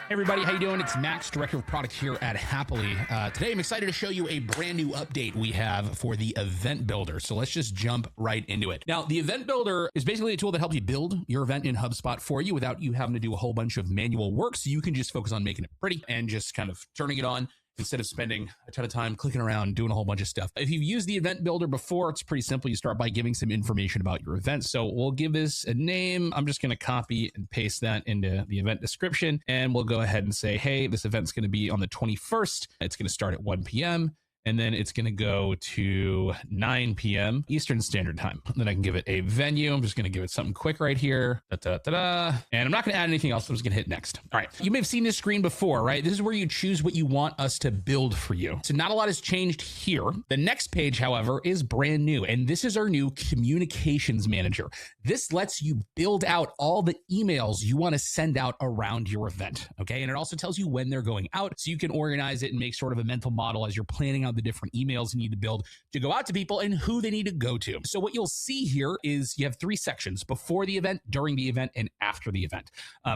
Hey everybody, how you doing? It's Max, Director of Product here at Hapily. Today I'm excited to show you a brand new update we have for the Event Builder. So let's just jump right into it. Now, the Event Builder is basically a tool that helps you build your event in HubSpot for you without you having to do a whole bunch of manual work. So you can just focus on making it pretty and just kind of turning it on instead of spending a ton of time clicking around, doing a whole bunch of stuff. If you've used the Event Builder before, it's pretty simple. You start by giving some information about your event. So we'll give this a name. I'm just going to copy and paste that into the event description. And we'll go ahead and say, hey, this event's going to be on the 21st. It's going to start at 1 p.m. And then it's going to go to 9 p.m. Eastern Standard Time. And then I can give it a venue. I'm just going to give it something quick right here. And I'm not going to add anything else. I'm just going to hit next. All right. You may have seen this screen before, right? This is where you choose what you want us to build for you. So not a lot has changed here. The next page, however, is brand new. And this is our new communications manager. This lets you build out all the emails you want to send out around your event. Okay. And it also tells you when they're going out. So you can organize it and make sort of a mental model as you're planning out the different emails you need to build to go out to people and who they need to go to. So what you'll see here is you have three sections: before the event, during the event, and after the event.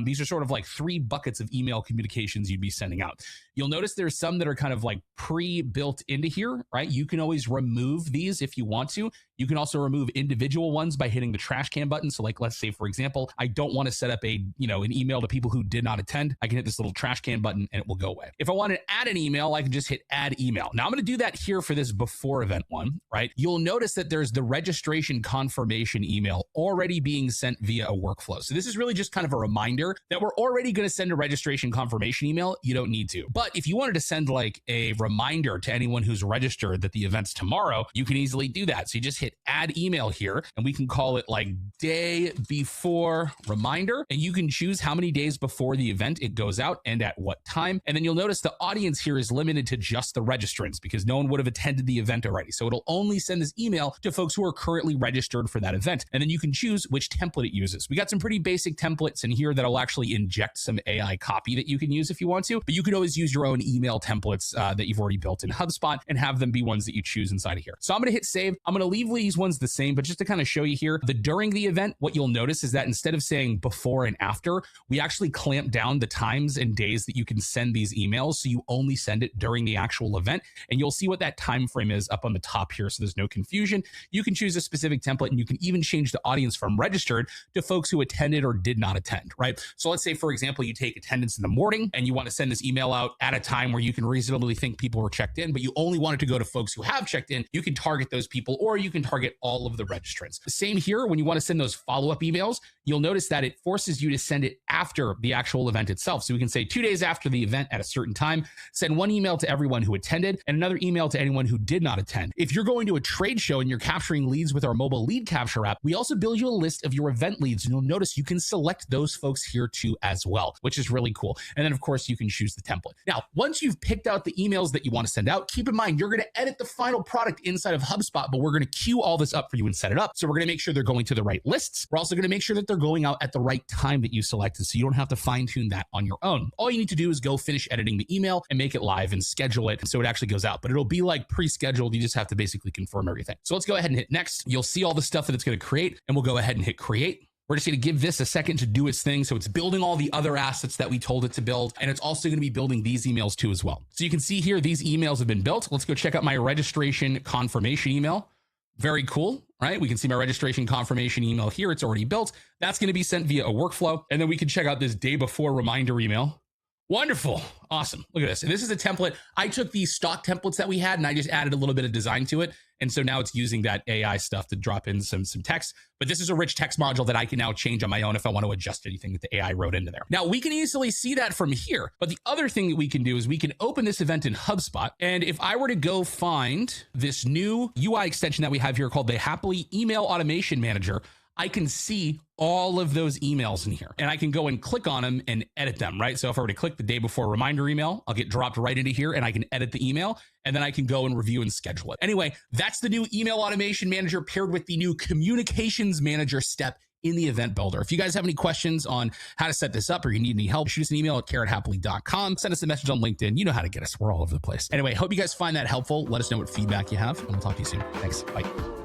These are sort of like three buckets of email communications you'd be sending out. You'll notice there's some that are kind of like pre-built into here, right? You can always remove these if you want to. You can also remove individual ones by hitting the trash can button. So like, let's say, for example, I don't want to set up an email to people who did not attend. I can hit this little trash can button and it will go away. If I want to add an email, I can just hit add email. Now I'm going to do that here for this before event one, right? You'll notice that there's the registration confirmation email already being sent via a workflow. So this is really just kind of a reminder that we're already going to send a registration confirmation email. You don't need to. But if you wanted to send like a reminder to anyone who's registered that the event's tomorrow, you can easily do that. So you just hit add email here and we can call it like day before reminder. And you can choose how many days before the event it goes out and at what time. And then you'll notice the audience here is limited to just the registrants because no one would have attended the event already. So it'll only send this email to folks who are currently registered for that event. And then you can choose which template it uses. We got some pretty basic templates in here that'll actually inject some AI copy that you can use if you want to, but you can always use your own email templates that you've already built in HubSpot and have them be ones that you choose inside of here. So I'm going to hit save. I'm going to leave these ones the same, but just to kind of show you here, the during the event, what you'll notice is that instead of saying before and after, we actually clamp down the times and days that you can send these emails. So you only send it during the actual event, and you'll see what that time frame is up on the top here. So there's no confusion. You can choose a specific template and you can even change the audience from registered to folks who attended or did not attend, right? So let's say, for example, you take attendance in the morning and you want to send this email out at a time where you can reasonably think people were checked in, but you only want it to go to folks who have checked in. You can target those people, or you can target all of the registrants. Same here, when you want to send those follow-up emails, you'll notice that it forces you to send it after the actual event itself. So we can say 2 days after the event at a certain time, send one email to everyone who attended and another email to anyone who did not attend. If you're going to a trade show and you're capturing leads with our mobile lead capture app, we also build you a list of your event leads, and you'll notice you can select those folks here too as well, which is really cool. And then of course you can choose the template. Now, once you've picked out the emails that you want to send out, keep in mind, you're going to edit the final product inside of HubSpot, but we're going to queue all this up for you and set it up. So we're going to make sure they're going to the right lists. We're also going to make sure that they're going out at the right time that you selected, so you don't have to fine tune that on your own. All you need to do is go finish editing the email and make it live and schedule it so it actually goes out, but it'll be like pre-scheduled. You just have to basically confirm everything. So let's go ahead and hit next. You'll see all the stuff that it's going to create, and we'll go ahead and hit create. We're just going to give this a second to do its thing. So it's building all the other assets that we told it to build. And it's also going to be building these emails too as well. So you can see here, these emails have been built. Let's go check out my registration confirmation email. Very cool, right? We can see my registration confirmation email here. It's already built. That's going to be sent via a workflow. And then we can check out this day before reminder email. Wonderful. Awesome. Look at this. And this is a template. I took these stock templates that we had and I just added a little bit of design to it. And so now it's using that AI stuff to drop in some text. But this is a rich text module that I can now change on my own if I want to adjust anything that the AI wrote into there. Now, we can easily see that from here. But the other thing that we can do is we can open this event in HubSpot. And if I were to go find this new UI extension that we have here called the Hapily Email Automation Manager, I can see all of those emails in here and I can go and click on them and edit them, right? So if I were to click the day before reminder email, I'll get dropped right into here and I can edit the email and then I can go and review and schedule it. Anyway, that's the new email automation manager paired with the new communications manager step in the Event Builder. If you guys have any questions on how to set this up or you need any help, shoot us an email at care@hapily.com. Send us a message on LinkedIn. You know how to get us. We're all over the place. Anyway, hope you guys find that helpful. Let us know what feedback you have and we'll talk to you soon. Thanks. Bye.